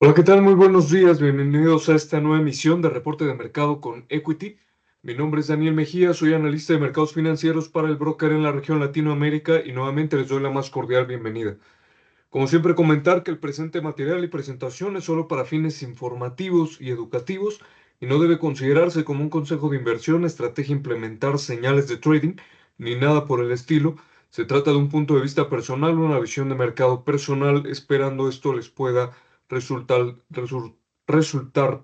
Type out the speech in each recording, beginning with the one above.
Hola, ¿qué tal? Muy buenos días. Bienvenidos a esta nueva emisión de Reporte de Mercado con Equity. Mi nombre es Daniel Mejía, soy analista de mercados financieros para el broker en la región Latinoamérica y nuevamente les doy la más cordial bienvenida. Como siempre, comentar que el presente material y presentación es solo para fines informativos y educativos y no debe considerarse como un consejo de inversión, estrategia, implementar señales de trading ni nada por el estilo. Se trata de un punto de vista personal, una visión de mercado personal, esperando esto les pueda resultar, resultar,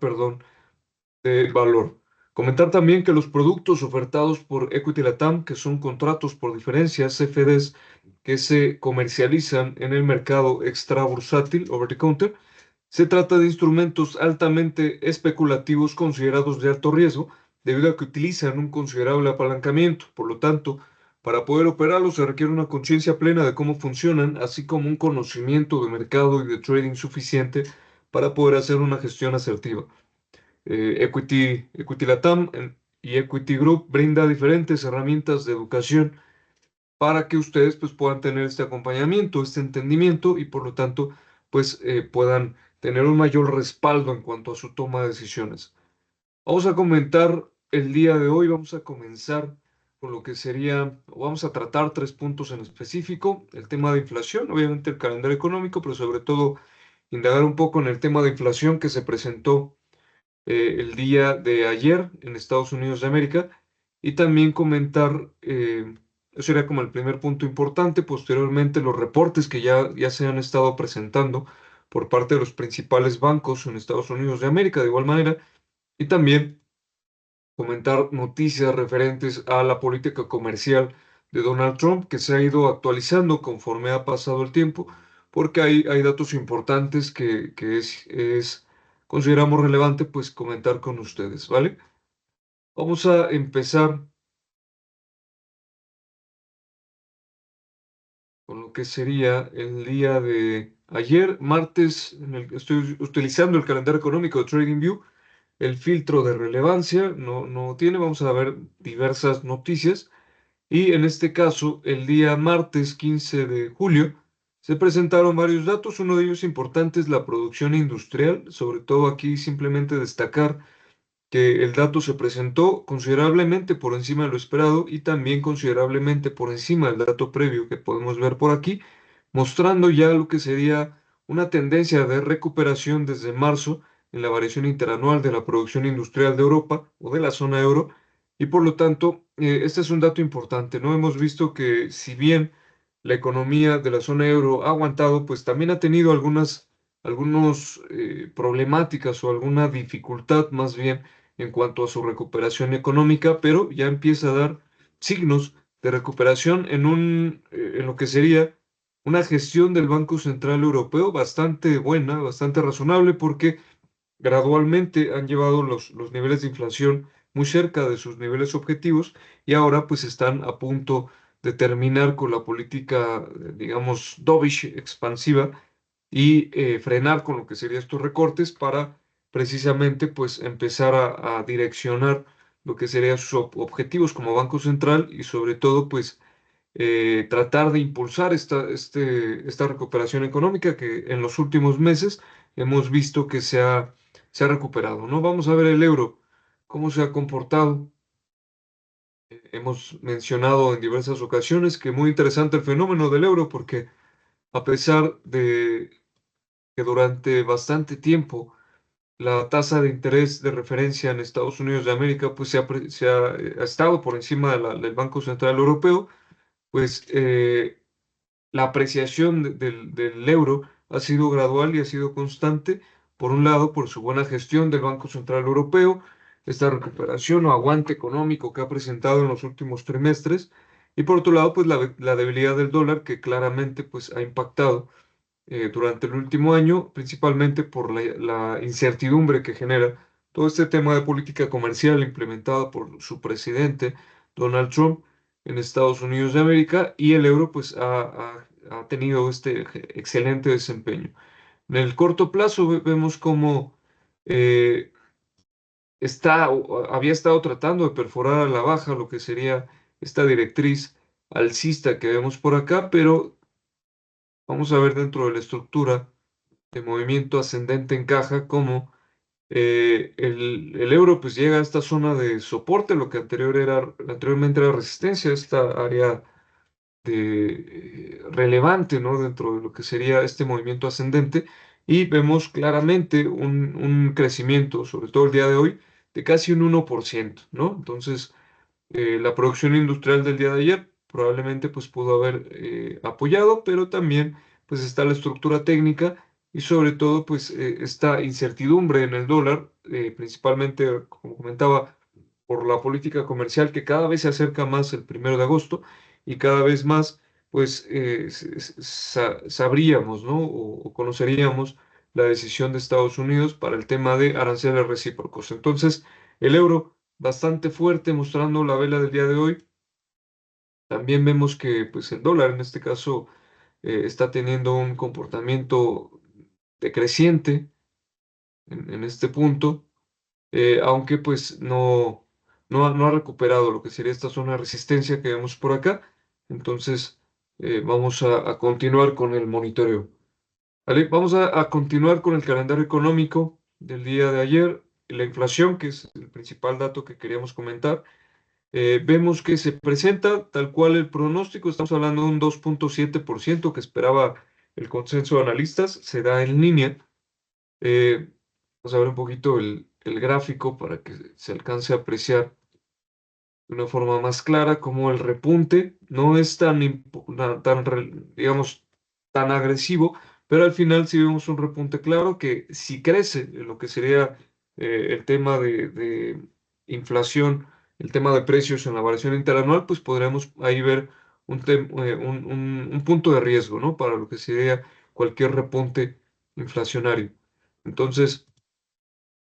de valor. Comentar también que los productos ofertados por Equity Latam, que son contratos por diferencias, CFDs, que se comercializan en el mercado extrabursátil, over the counter, se trata de instrumentos altamente especulativos considerados de alto riesgo, debido a que utilizan un considerable apalancamiento. Por lo tanto, para poder operarlos se requiere una conciencia plena de cómo funcionan, así como un conocimiento de mercado y de trading suficiente para poder hacer una gestión asertiva. Equity Latam y Equity Group brinda diferentes herramientas de educación para que ustedes pues puedan tener este acompañamiento, este entendimiento y por lo tanto pues puedan tener un mayor respaldo en cuanto a su toma de decisiones. Vamos a comentar el día de hoy, vamos a comenzar con lo que sería, o vamos a tratar tres puntos en específico, el tema de inflación, obviamente el calendario económico, pero sobre todo indagar un poco en el tema de inflación que se presentó el día de ayer en Estados Unidos de América y también comentar, eso era como el primer punto importante, posteriormente los reportes que ya se han estado presentando por parte de los principales bancos en Estados Unidos de América de igual manera y también comentar noticias referentes a la política comercial de Donald Trump que se ha ido actualizando conforme ha pasado el tiempo, porque hay datos importantes que consideramos relevante pues comentar con ustedes, ¿vale? Vamos a empezar con lo que sería el día de ayer, martes, estoy utilizando el calendario económico de TradingView, el filtro de relevancia, no tiene, vamos a ver diversas noticias. Y en este caso, el día martes 15 de julio, se presentaron varios datos. Uno de ellos importante es la producción industrial. Sobre todo aquí simplemente destacar que el dato se presentó considerablemente por encima de lo esperado y también considerablemente por encima del dato previo que podemos ver por aquí, mostrando ya lo que sería una tendencia de recuperación desde marzo en la variación interanual de la producción industrial de Europa o de la zona euro. Y por lo tanto, este es un dato importante, ¿no? Hemos visto que si bien la economía de la zona euro ha aguantado, pues también ha tenido algunos problemáticas o alguna dificultad más bien en cuanto a su recuperación económica, pero ya empieza a dar signos de recuperación en lo que sería una gestión del Banco Central Europeo bastante buena, bastante razonable, porque gradualmente han llevado los niveles de inflación muy cerca de sus niveles objetivos y ahora pues están a punto de terminar con la política, digamos, dovish expansiva y frenar con lo que serían estos recortes para precisamente pues empezar a direccionar lo que serían sus objetivos como Banco Central y sobre todo pues tratar de impulsar esta recuperación económica que en los últimos meses hemos visto que se ha recuperado, ¿no? Vamos a ver el euro, cómo se ha comportado. Hemos mencionado en diversas ocasiones que muy interesante el fenómeno del euro porque a pesar de que durante bastante tiempo la tasa de interés de referencia en Estados Unidos de América pues ha estado por encima de del Banco Central Europeo, pues la apreciación del euro ha sido gradual y ha sido constante, por un lado, por su buena gestión del Banco Central Europeo, esta recuperación o aguante económico que ha presentado en los últimos trimestres, y por otro lado, pues la debilidad del dólar que claramente pues, ha impactado durante el último año, principalmente por la incertidumbre que genera todo este tema de política comercial implementada por su presidente, Donald Trump, en Estados Unidos de América, y el euro pues ha tenido este excelente desempeño. En el corto plazo vemos cómo eh, había estado tratando de perforar a la baja lo que sería esta directriz alcista que vemos por acá, pero vamos a ver dentro de la estructura de movimiento ascendente en caja, como el euro pues llega a esta zona de soporte, lo que anteriormente era resistencia, esta área relevante, ¿no? Dentro de lo que sería este movimiento ascendente, y vemos claramente un crecimiento, sobre todo el día de hoy, de casi un 1%, ¿no? Entonces, la producción industrial del día de ayer probablemente pues pudo haber apoyado, pero también pues está la estructura técnica y sobre todo pues esta incertidumbre en el dólar, principalmente, como comentaba, por la política comercial que cada vez se acerca más el 1 de agosto y cada vez más pues sabríamos, ¿no? O conoceríamos la decisión de Estados Unidos para el tema de aranceles recíprocos. Entonces, el euro bastante fuerte mostrando la vela del día de hoy. También vemos que pues el dólar en este caso está teniendo un comportamiento decreciente en este punto, aunque pues no ha recuperado lo que sería esta zona de resistencia que vemos por acá. Entonces vamos a continuar con el monitoreo. ¿Vale? Vamos a continuar con el calendario económico del día de ayer. La inflación, que es el principal dato que queríamos comentar. Vemos que se presenta tal cual el pronóstico, estamos hablando de un 2,7% que esperaba el consenso de analistas, se da en línea. Eh, Vamos a ver un poquito el gráfico para que se alcance a apreciar de una forma más clara cómo el repunte no es digamos, tan agresivo, pero al final sí vemos un repunte claro que si crece lo que sería el tema de inflación, el tema de precios en la variación interanual, pues podremos ahí ver un punto de riesgo, ¿no? Para lo que sería cualquier repunte inflacionario. Entonces,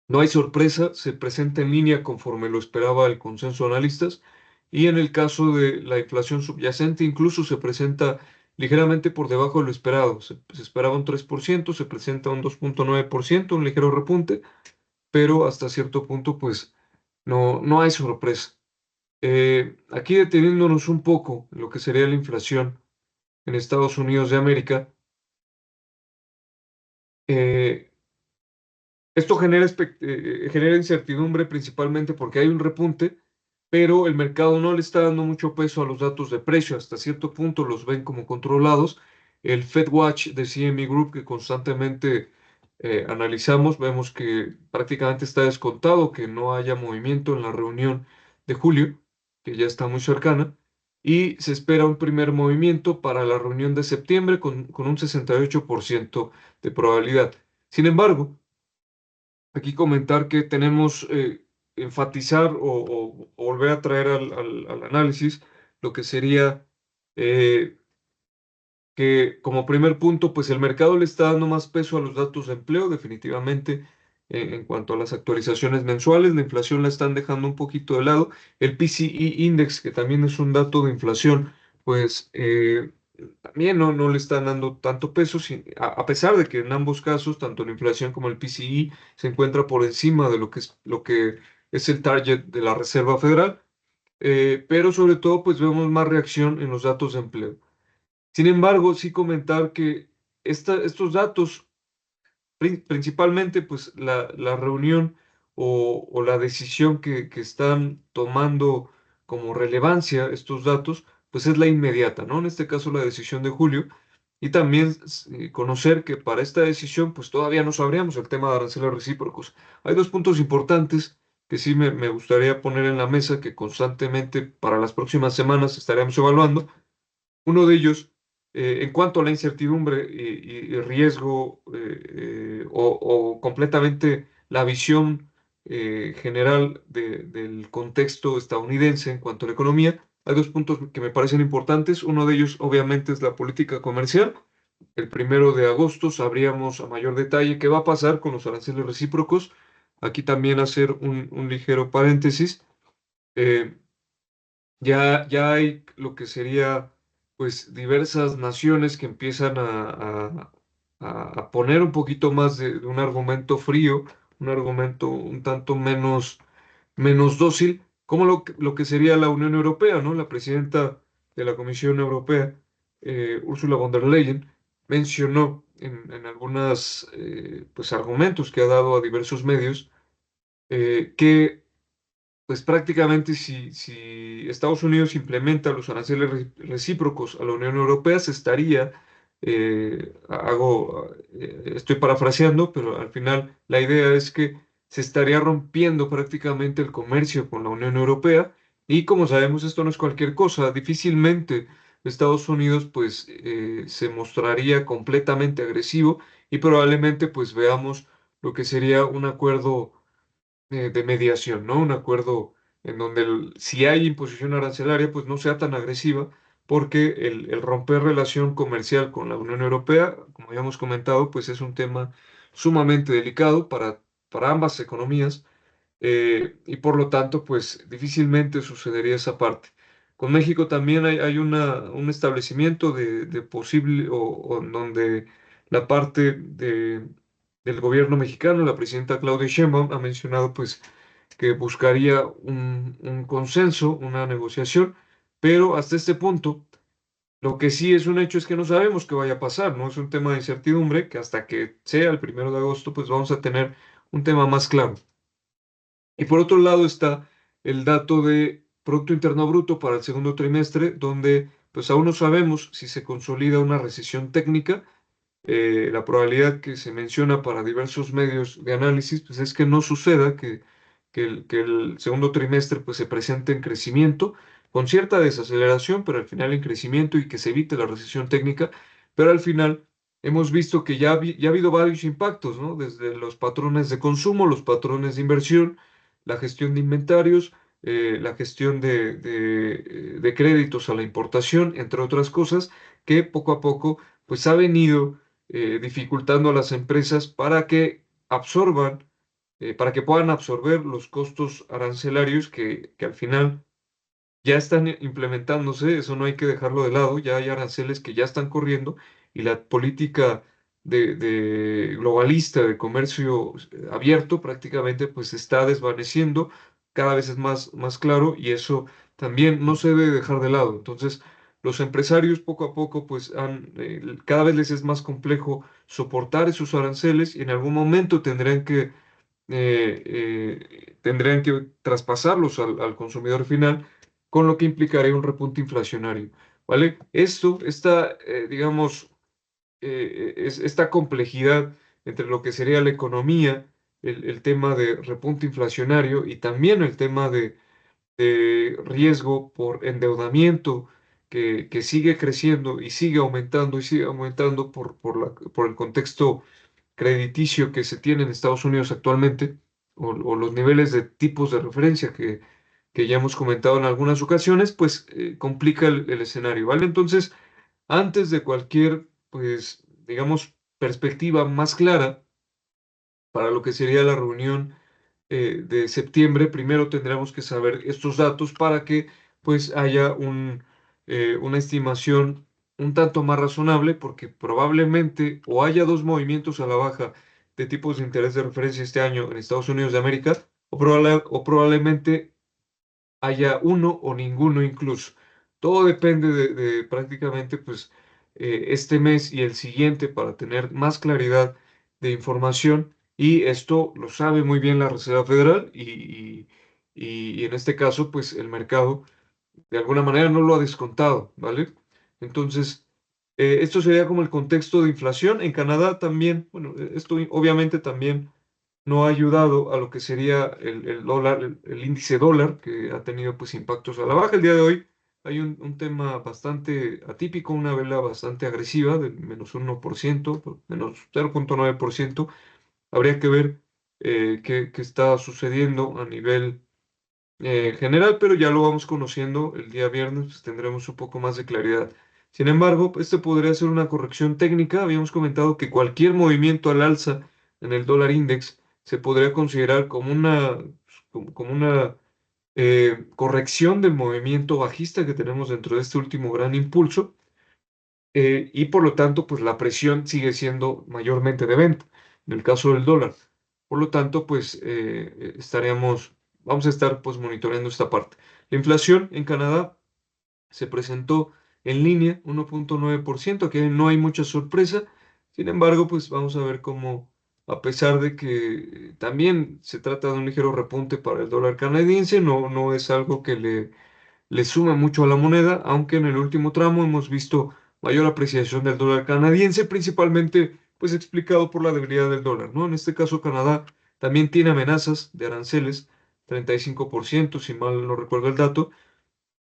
no hay sorpresa, se presenta en línea conforme lo esperaba el consenso de analistas, y en el caso de la inflación subyacente incluso se presenta ligeramente por debajo de lo esperado. Se esperaba un 3%, se presenta un 2,9%, un ligero repunte, pero hasta cierto punto pues no hay sorpresa. Aquí deteniéndonos un poco en lo que sería la inflación en Estados Unidos de América, eh, esto genera incertidumbre principalmente porque hay un repunte, pero el mercado no le está dando mucho peso a los datos de precio. Hasta cierto punto los ven como controlados. El FedWatch de CME Group que constantemente analizamos, vemos que prácticamente está descontado que no haya movimiento en la reunión de julio, que ya está muy cercana, y se espera un primer movimiento para la reunión de septiembre con un 68% de probabilidad. Sin embargo, aquí comentar que tenemos enfatizar o volver a traer al análisis lo que sería eh, que como primer punto, pues el mercado le está dando más peso a los datos de empleo, definitivamente, en cuanto a las actualizaciones mensuales, la inflación la están dejando un poquito de lado. El PCE Index, que también es un dato de inflación, pues también no le están dando tanto peso, a pesar de que en ambos casos, tanto la inflación como el PCE se encuentra por encima de lo que es el target de la Reserva Federal, pero sobre todo, pues vemos más reacción en los datos de empleo. Sin embargo, sí comentar que estos datos, principalmente pues la reunión o la decisión que están tomando como relevancia estos datos, pues es la inmediata, ¿no? En este caso la decisión de julio. Y también conocer que para esta decisión, pues todavía no sabríamos el tema de aranceles recíprocos. Hay dos puntos importantes que sí me gustaría poner en la mesa, que constantemente para las próximas semanas estaremos evaluando. Uno de ellos, en cuanto a la incertidumbre y riesgo o completamente la visión general del contexto estadounidense en cuanto a la economía, hay dos puntos que me parecen importantes. Uno de ellos, obviamente, es la política comercial. El 1 de agosto sabríamos a mayor detalle qué va a pasar con los aranceles recíprocos. Aquí también hacer un ligero paréntesis. Eh, ya hay lo que sería, pues, diversas naciones que empiezan a poner un poquito más de un argumento frío, un argumento un tanto menos dócil, como lo que sería la Unión Europea, ¿no? La presidenta de la Comisión Europea, Ursula von der Leyen, mencionó en algunos pues argumentos que ha dado a diversos medios, que pues prácticamente si Estados Unidos implementa los aranceles recíprocos a la Unión Europea, se estaría, estoy parafraseando, pero al final la idea es que se estaría rompiendo prácticamente el comercio con la Unión Europea. Y como sabemos, esto no es cualquier cosa. Difícilmente Estados Unidos pues se mostraría completamente agresivo, y probablemente pues veamos lo que sería un acuerdo de mediación, ¿no? Un acuerdo en donde si hay imposición arancelaria, pues no sea tan agresiva, porque el romper relación comercial con la Unión Europea, como ya hemos comentado, pues es un tema sumamente delicado para ambas economías, y por lo tanto, pues difícilmente sucedería esa parte. Con México también hay un establecimiento de posible, o en donde la parte del gobierno mexicano, la presidenta Claudia Sheinbaum, ha mencionado pues que buscaría un consenso, una negociación, pero hasta este punto, lo que sí es un hecho es que no sabemos qué vaya a pasar, ¿no? Es un tema de incertidumbre que hasta que sea el 1 de agosto, pues vamos a tener un tema más claro. Y por otro lado está el dato de Producto Interno Bruto para el segundo trimestre, donde pues aún no sabemos si se consolida una recesión técnica. La probabilidad que se menciona para diversos medios de análisis pues es que no suceda, que el segundo trimestre pues se presente en crecimiento, con cierta desaceleración, pero al final en crecimiento, y que se evite la recesión técnica. Pero al final hemos visto que ya ha habido varios impactos, ¿no? Desde los patrones de consumo, los patrones de inversión, la gestión de inventarios, la gestión de créditos a la importación, entre otras cosas, que poco a poco pues ha venido dificultando a las empresas para que absorban, para que puedan absorber los costos arancelarios que al final ya están implementándose. Eso no hay que dejarlo de lado. Ya hay aranceles que ya están corriendo, y la política de globalista de comercio abierto prácticamente pues se está desvaneciendo. Cada vez es más claro, y eso también no se debe dejar de lado. Entonces, los empresarios poco a poco pues cada vez les es más complejo soportar esos aranceles, y en algún momento tendrían que traspasarlos al consumidor final, con lo que implicaría un repunte inflacionario, ¿vale? Digamos, esta complejidad entre lo que sería la economía, el tema de repunte inflacionario, y también el tema de riesgo por endeudamiento, que sigue creciendo y sigue aumentando por el contexto crediticio que se tiene en Estados Unidos actualmente, o los niveles de tipos de referencia que ya hemos comentado en algunas ocasiones, pues complica el escenario, ¿vale? Entonces, antes de cualquier, pues, digamos, perspectiva más clara para lo que sería la reunión de septiembre, primero tendremos que saber estos datos para que pues haya una estimación un tanto más razonable, porque probablemente o haya dos movimientos a la baja de tipos de interés de referencia este año en Estados Unidos de América, o probablemente haya uno o ninguno incluso. Todo depende de prácticamente pues este mes y el siguiente, para tener más claridad de información, y esto lo sabe muy bien la Reserva Federal, y en este caso pues el mercado de alguna manera no lo ha descontado, ¿vale? Entonces, esto sería como el contexto de inflación. En Canadá también, bueno, esto obviamente también no ha ayudado a lo que sería el dólar, el índice dólar, que ha tenido pues impactos a la baja. El día de hoy hay un tema bastante atípico, una vela bastante agresiva del -1%, -0,9%. Habría que ver qué está sucediendo a nivel general, pero ya lo vamos conociendo el día viernes, pues tendremos un poco más de claridad. Sin embargo, este podría ser una corrección técnica. Habíamos comentado que cualquier movimiento al alza en el dólar index se podría considerar como una corrección del movimiento bajista que tenemos dentro de este último gran impulso, y por lo tanto, pues la presión sigue siendo mayormente de venta en el caso del dólar. Por lo tanto, pues vamos a estar pues monitoreando esta parte. La inflación en Canadá se presentó en línea, 1,9%. Aquí no hay mucha sorpresa. Sin embargo, pues vamos a ver cómo, a pesar de que también se trata de un ligero repunte para el dólar canadiense, no es algo que le suma mucho a la moneda, aunque en el último tramo hemos visto mayor apreciación del dólar canadiense, principalmente pues explicado por la debilidad del dólar, ¿no? En este caso, Canadá también tiene amenazas de aranceles, 35%, si mal no recuerdo el dato,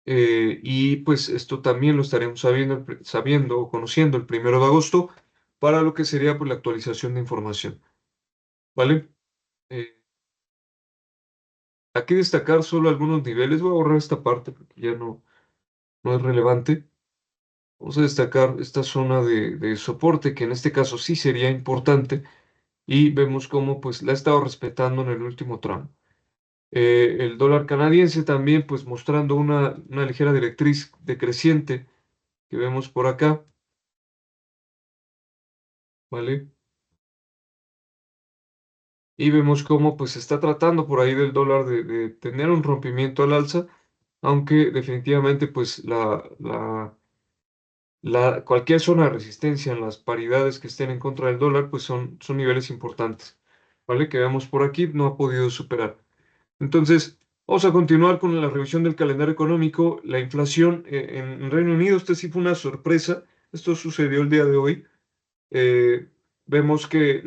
y pues esto también lo estaremos sabiendo o conociendo el 1 de agosto para lo que sería pues la actualización de información, ¿vale? Eh, Aquí destacar solo algunos niveles, voy a borrar esta parte porque ya no es relevante. Vamos a destacar esta zona de soporte, que en este caso sí sería importante, y vemos cómo pues la ha estado respetando en el último tramo. El dólar canadiense también pues mostrando una ligera directriz decreciente que vemos por acá, ¿vale? Y vemos cómo pues se está tratando por ahí del dólar de tener un rompimiento al alza, aunque definitivamente pues cualquier zona de resistencia en las paridades que estén en contra del dólar, pues son niveles importantes, ¿vale? Que vemos por aquí, no ha podido superar. Entonces, vamos a continuar con la revisión del calendario económico. La inflación en Reino Unido, esta sí fue una sorpresa. Esto sucedió el día de hoy. Eh, Vemos que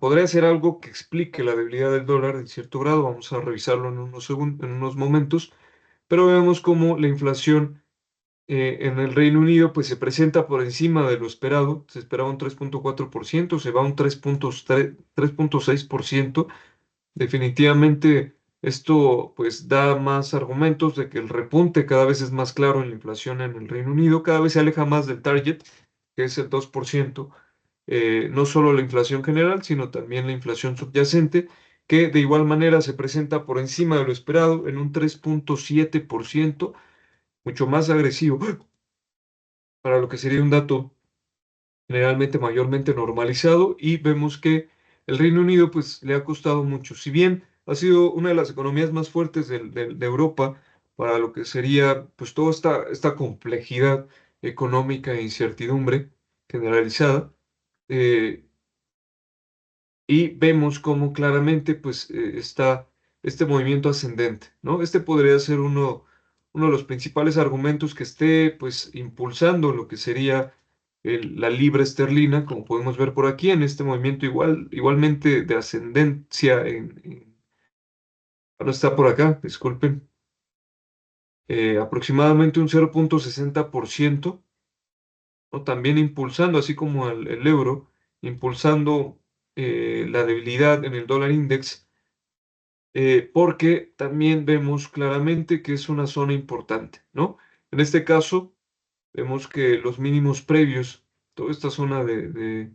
podría ser algo que explique la debilidad del dólar en cierto grado. Vamos a revisarlo en unos momentos. Pero vemos cómo la inflación en el Reino Unido pues se presenta por encima de lo esperado, se esperaba un 3,4%, se va a un 3,6%. Definitivamente esto pues da más argumentos de que el repunte cada vez es más claro en la inflación en el Reino Unido, cada vez se aleja más del target, que es el 2%, no solo la inflación general, sino también la inflación subyacente, que de igual manera se presenta por encima de lo esperado en un 3,7%, mucho más agresivo para lo que sería un dato generalmente mayormente normalizado, y vemos que el Reino Unido pues le ha costado mucho. Si bien ha sido una de las economías más fuertes de Europa para lo que sería pues toda esta complejidad económica e incertidumbre generalizada, eh, y vemos cómo claramente pues está este movimiento ascendente, ¿no? Este podría ser uno de los principales argumentos que esté pues impulsando lo que sería la libra esterlina, como podemos ver por aquí en este movimiento igualmente de ascendencia no está por acá, disculpen, aproximadamente un 0,60%, ¿no? También impulsando, así como el euro, impulsando la debilidad en el dólar index, porque también vemos claramente que es una zona importante, ¿no? En este caso, vemos que los mínimos previos, toda esta zona de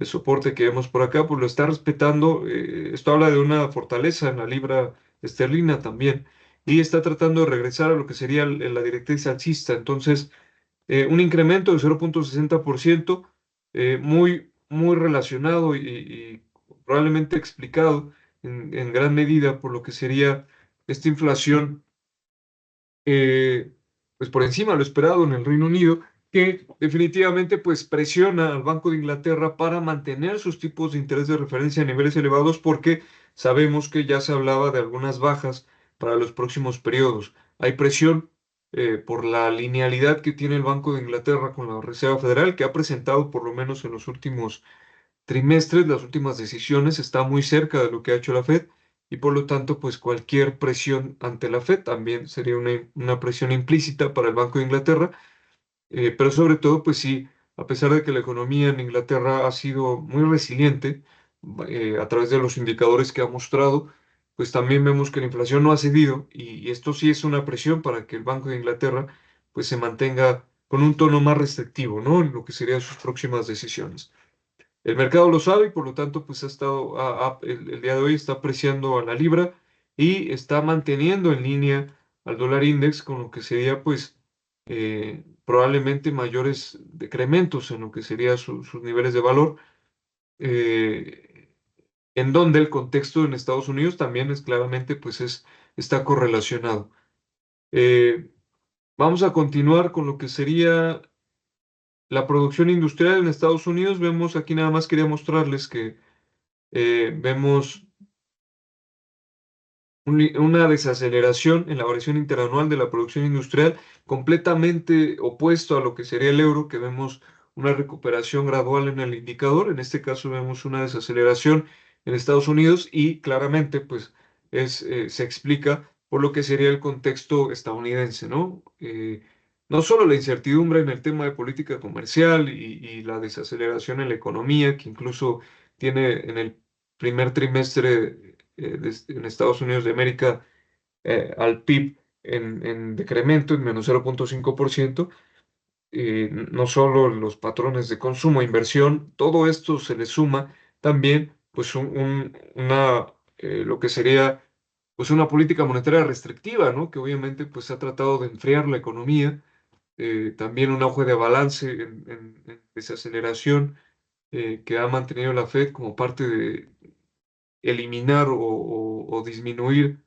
soporte que vemos por acá, pues lo está respetando. Esto habla de una fortaleza en la libra esterlina también, y está tratando de regresar a lo que sería la directriz alcista. Entonces, un incremento de 0,60%, muy relacionado y probablemente explicado en gran medida por lo que sería esta inflación, eh, pues por encima de lo esperado en el Reino Unido, que definitivamente pues presiona al Banco de Inglaterra para mantener sus tipos de interés de referencia a niveles elevados, porque sabemos que ya se hablaba de algunas bajas para los próximos periodos. Hay presión por la linealidad que tiene el Banco de Inglaterra con la Reserva Federal, que ha presentado por lo menos en los últimos trimestres, las últimas decisiones, está muy cerca de lo que ha hecho la Fed, y por lo tanto, pues cualquier presión ante la Fed también sería una presión implícita para el Banco de Inglaterra, pero sobre todo, pues sí, a pesar de que la economía en Inglaterra ha sido muy resiliente a través de los indicadores que ha mostrado, pues también vemos que la inflación no ha cedido, y esto sí es una presión para que el Banco de Inglaterra pues se mantenga con un tono más restrictivo, ¿no? En lo que serían sus próximas decisiones. El mercado lo sabe y por lo tanto, pues ha estado, el día de hoy está apreciando a la libra y está manteniendo en línea al dólar index, con lo que sería, pues, probablemente mayores decrementos en lo que serían sus niveles de valor, eh, en donde el contexto en Estados Unidos también es claramente, pues, está correlacionado. Eh, Vamos a continuar con lo que sería la producción industrial en Estados Unidos, vemos aquí nada más quería mostrarles que vemos una desaceleración en la variación interanual de la producción industrial, completamente opuesto a lo que sería el euro, que vemos una recuperación gradual en el indicador. En este caso vemos una desaceleración en Estados Unidos y claramente pues se explica por lo que sería el contexto estadounidense, ¿no? No solo la incertidumbre en el tema de política comercial y la desaceleración en la economía, que incluso tiene en el primer trimestre en Estados Unidos de América al PIB en decremento, en -0,5%. No solo los patrones de consumo, inversión, todo esto se le suma también pues lo que sería pues una política monetaria restrictiva, ¿no? Que obviamente pues ha tratado de enfriar la economía, también un auge de balance en desaceleración que ha mantenido la Fed como parte de eliminar o disminuir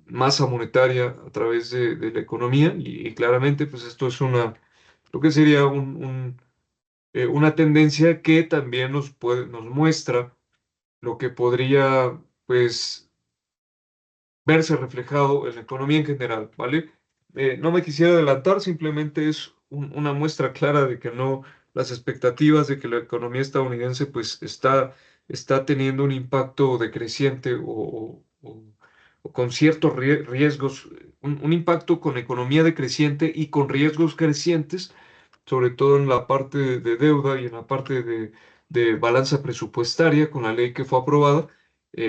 masa monetaria a través de la economía y claramente pues esto es lo que sería una tendencia que también nos muestra lo que podría pues verse reflejado en la economía en general, ¿vale? No me quisiera adelantar, simplemente es una muestra clara de que no, las expectativas de que la economía estadounidense pues está teniendo un impacto decreciente o con ciertos riesgos, un impacto con economía decreciente y con riesgos crecientes sobre todo en la parte de deuda y en la parte de balanza presupuestaria con la ley que fue aprobada.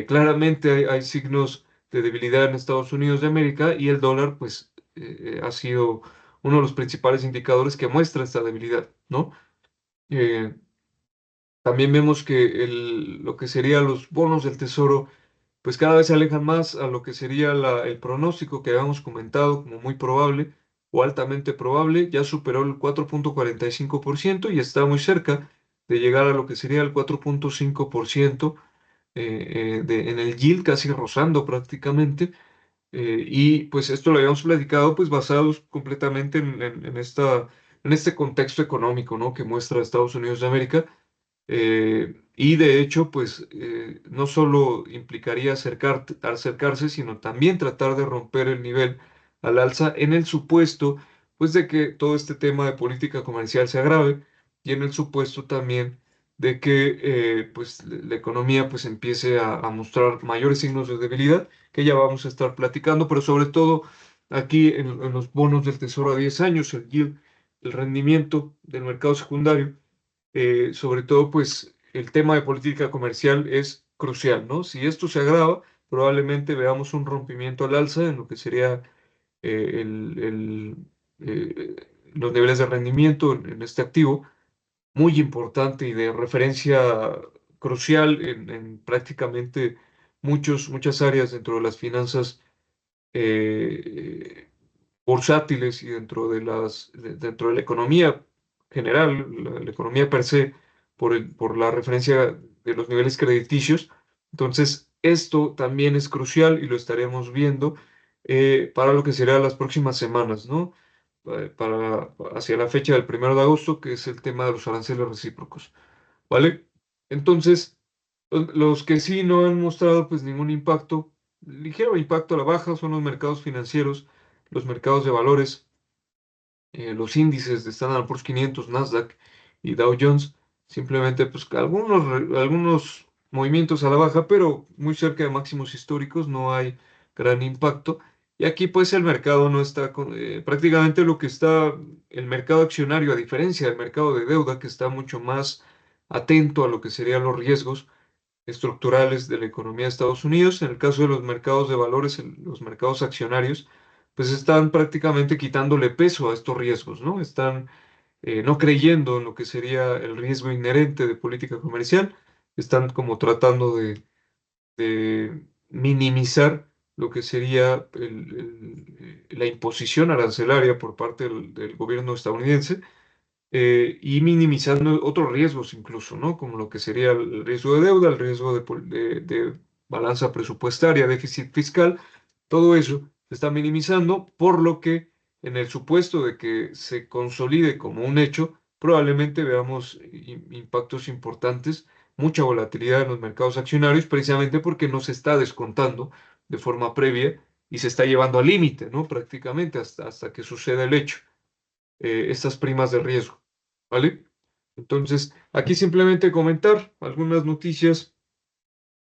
Claramente hay signos de debilidad en Estados Unidos de América y el dólar pues ha sido uno de los principales indicadores que muestra esta debilidad, ¿no? Eh, También vemos que lo que serían los bonos del tesoro pues cada vez se alejan más a lo que sería el pronóstico que habíamos comentado como muy probable o altamente probable, ya superó el 4,45% y está muy cerca de llegar a lo que sería el 4,5% en el yield, casi rozando prácticamente. Y pues esto lo habíamos platicado pues basados completamente en este contexto económico, ¿no? Que muestra Estados Unidos de América y de hecho, pues no solo implicaría acercarse, sino también tratar de romper el nivel al alza en el supuesto, pues de que todo este tema de política comercial se agrave y en el supuesto también de que pues la economía pues empiece a mostrar mayores signos de debilidad, que ya vamos a estar platicando, pero sobre todo aquí en los bonos del Tesoro a 10 años, el yield, el rendimiento del mercado secundario sobre todo, pues el tema de política comercial es crucial, ¿no? Si esto se agrava, probablemente veamos un rompimiento al alza en lo que sería eh, el- el, eh, los niveles de rendimiento en este activo, muy importante y de referencia crucial en prácticamente muchas áreas dentro de las finanzas eh, bursátiles y dentro de la economía general, la economía per se, por la referencia de los niveles crediticios. Entonces, esto también es crucial y lo estaremos viendo para lo que será las próximas semanas, ¿no? Hacia la fecha del 1 de agosto, que es el tema de los aranceles recíprocos, ¿vale? Entonces, los que sí no han mostrado pues ningún impacto, ligero impacto a la baja, son los mercados financieros, los mercados de valores, los índices de Standard Poor's 500, Nasdaq y Dow Jones, simplemente pues algunos movimientos a la baja, pero muy cerca de máximos históricos, no hay gran impacto. Y aquí pues el mercado no está prácticamente el mercado accionario, a diferencia del mercado de deuda, que está mucho más atento a lo que serían los riesgos estructurales de la economía de Estados Unidos. En el caso de los mercados de valores, los mercados accionarios, pues están prácticamente quitándole peso a estos riesgos, ¿no? Están no creyendo en lo que sería el riesgo inherente de política comercial, están como tratando de minimizar lo que sería la imposición arancelaria por parte del gobierno estadounidense y minimizando otros riesgos incluso, ¿no? Como lo que sería el riesgo de deuda, el riesgo de balanza presupuestaria, déficit fiscal, todo eso se está minimizando, por lo que en el supuesto de que se consolide como un hecho, probablemente veamos impactos importantes, mucha volatilidad en los mercados accionarios, precisamente porque no se está descontando de forma previa y se está llevando al límite, ¿no? Prácticamente hasta que suceda el hecho, estas primas de riesgo, ¿vale? Entonces, aquí simplemente comentar algunas noticias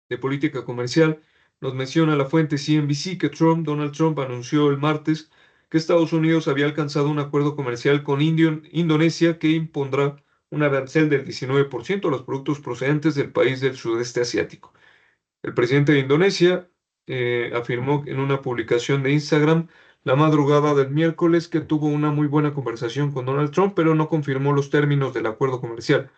de política comercial. Nos menciona la fuente CNBC que Donald Trump anunció el martes que Estados Unidos había alcanzado un acuerdo comercial con Indonesia que impondrá un arancel del 19% a los productos procedentes del país del sudeste asiático. El presidente de Indonesia afirmó en una publicación de Instagram la madrugada del miércoles que tuvo una muy buena conversación con Donald Trump, pero no confirmó los términos del acuerdo comercial.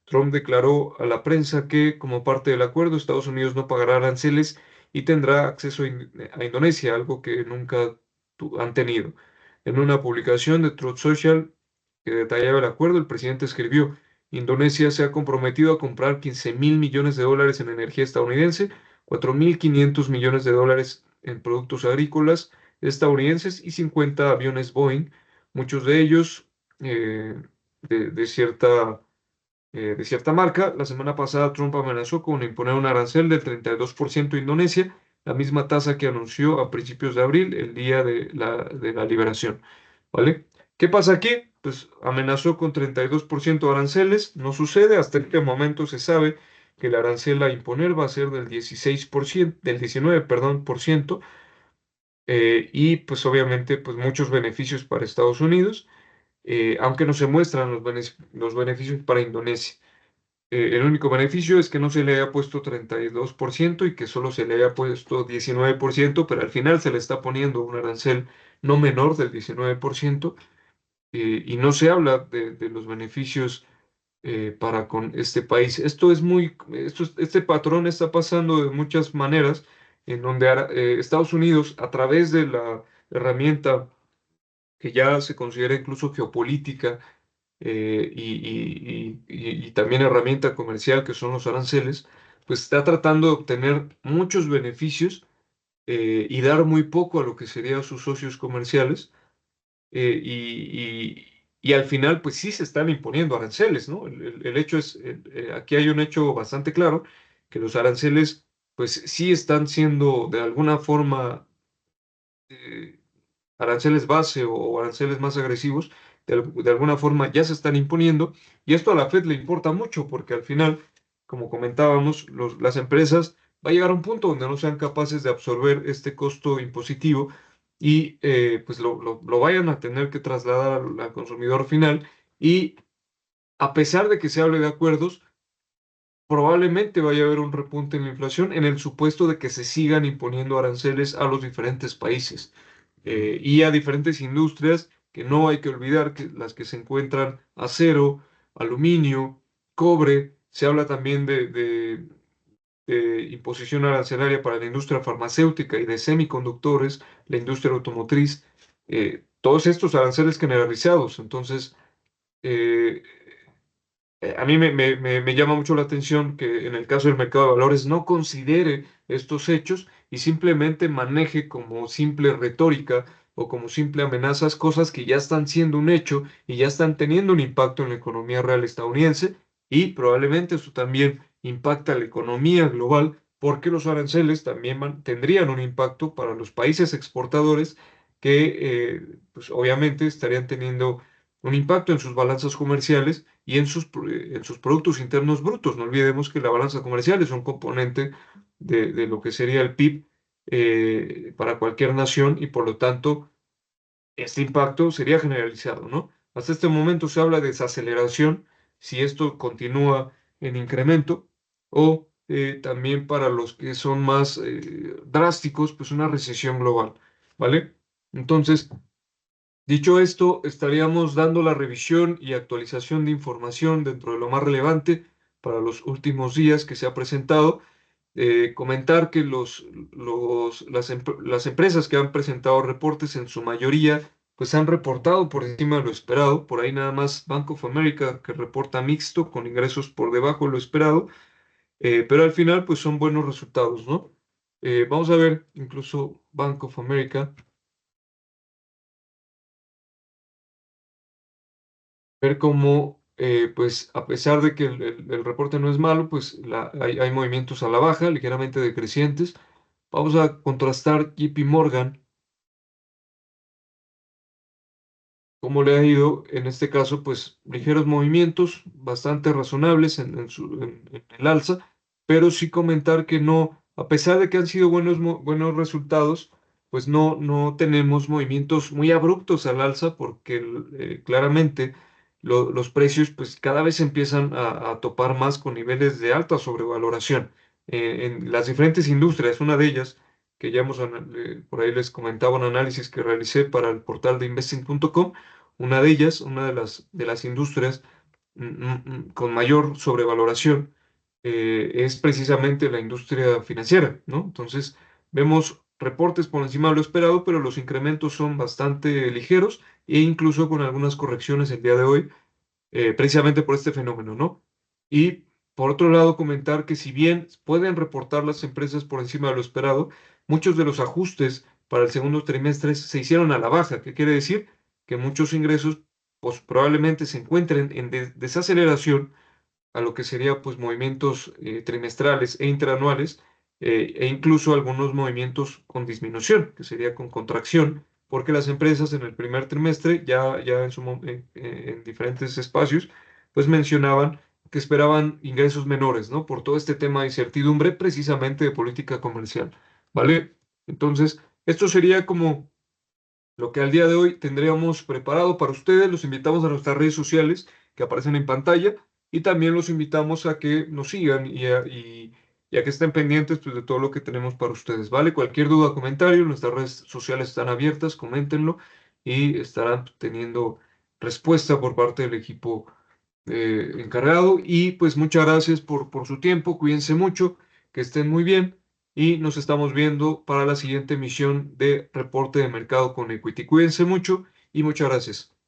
Trump declaró a la prensa que, como parte del acuerdo, Estados Unidos no pagará aranceles y tendrá acceso a Indonesia, algo que nunca han tenido. En una publicación de Truth Social que detallaba el acuerdo, el presidente escribió: Indonesia se ha comprometido a comprar 15.000 millones de dólares en energía estadounidense, 4.500 millones de dólares en productos agrícolas estadounidenses y 50 aviones Boeing, muchos de ellos eh, de cierta marca. La semana pasada Trump amenazó con imponer un arancel del 32% a Indonesia, la misma tasa que anunció a principios de abril, el día de la liberación. ¿Vale? ¿Qué pasa aquí? Pues amenazó con 32% de aranceles, no sucede, hasta este momento se sabe que el arancel a imponer va a ser del 16%, del 19, perdón, por ciento, y pues obviamente pues muchos beneficios para Estados Unidos, aunque no se muestran los beneficios para Indonesia. El único beneficio es que no se le haya puesto 32% y que solo se le haya puesto 19%, pero al final se le está poniendo un arancel no menor del 19%, y no se habla de los beneficios para con este país. Este patrón está pasando de muchas maneras, en donde Estados Unidos, a través de la herramienta que ya se considera incluso geopolítica, y también herramienta comercial que son los aranceles, pues está tratando de obtener muchos beneficios y dar muy poco a lo que serían sus socios comerciales, y al final pues sí se están imponiendo aranceles, ¿no? El hecho es, aquí hay un hecho bastante claro, que los aranceles pues sí están siendo de alguna forma eh, aranceles base o aranceles más agresivos, de alguna forma ya se están imponiendo, y esto a la Fed le importa mucho porque al final, como comentábamos, las empresas va a llegar a un punto donde no sean capaces de absorber este costo impositivo y pues lo vayan a tener que trasladar al consumidor final, y a pesar de que se hable de acuerdos, probablemente vaya a haber un repunte en la inflación en el supuesto de que se sigan imponiendo aranceles a los diferentes países y a diferentes industrias, que no hay que olvidar que las que se encuentran: acero, aluminio, cobre. Se habla también de imposición arancelaria para la industria farmacéutica y de semiconductores, la industria automotriz, todos estos aranceles generalizados. Entonces, eh, a mí me llama mucho la atención que en el caso del mercado de valores no considere estos hechos y simplemente maneje como simple retórica o como simple amenazas cosas que ya están siendo un hecho y ya están teniendo un impacto en la economía real estadounidense, y probablemente eso también impacta la economía global porque los aranceles también tendrían un impacto para los países exportadores que pues obviamente estarían teniendo un impacto en sus balanzas comerciales y en sus productos internos brutos. No olvidemos que la balanza comercial es un componente de lo que sería el PIB para cualquier nación, y por lo tanto este impacto sería generalizado, ¿no? Hasta este momento se habla de desaceleración si esto continúa en incremento, o también para los que son más drásticos, pues una recesión global, ¿vale? Entonces, dicho esto, estaríamos dando la revisión y actualización de información dentro de lo más relevante para los últimos días que se ha presentado. Comentar que las empresas que han presentado reportes en su mayoría pues han reportado por encima de lo esperado. Por ahí nada más Bank of America, que reporta mixto con ingresos por debajo de lo esperado, pero al final pues son buenos resultados, ¿no? Vamos a ver incluso Bank of America, ver cómo pues a pesar de que el reporte no es malo, pues hay movimientos a la baja, ligeramente decrecientes. Vamos a contrastar JP Morgan, cómo le ha ido. En este caso, pues ligeros movimientos, bastante razonables en el alza, pero sí comentar que no, a pesar de que han sido buenos resultados, pues no tenemos movimientos muy abruptos al alza porque claramente los precios pues cada vez empiezan a topar más con niveles de alta sobrevaloración en las diferentes industrias. Una de ellas, que ya por ahí les comentaba un análisis que realicé para el portal de investing.com. Una de ellas, una de las industrias con mayor sobrevaloración, es precisamente la industria financiera, ¿no? Entonces, vemos reportes por encima de lo esperado, pero los incrementos son bastante ligeros e incluso con algunas correcciones el día de hoy, precisamente por este fenómeno, ¿no? Y por otro lado, comentar que si bien pueden reportar las empresas por encima de lo esperado, muchos de los ajustes para el segundo trimestre se hicieron a la baja. ¿Qué quiere decir? Que muchos ingresos pues, probablemente se encuentren en desaceleración a lo que sería pues movimientos trimestrales e interanuales, e incluso algunos movimientos con disminución, que sería con contracción, porque las empresas en el primer trimestre, ya en diferentes espacios, pues mencionaban que esperaban ingresos menores, ¿no? Por todo este tema de incertidumbre, precisamente de política comercial, ¿vale? Entonces, esto sería como lo que al día de hoy tendríamos preparado para ustedes. Los invitamos a nuestras redes sociales que aparecen en pantalla y también los invitamos a que nos sigan y a que estén pendientes pues, de todo lo que tenemos para ustedes, ¿vale? Cualquier duda o comentario, nuestras redes sociales están abiertas, coméntenlo y estarán teniendo respuesta por parte del equipo encargado. Y pues muchas gracias por su tiempo, cuídense mucho, que estén muy bien y nos estamos viendo para la siguiente emisión de Reporte de Mercado con Equity. Cuídense mucho y muchas gracias.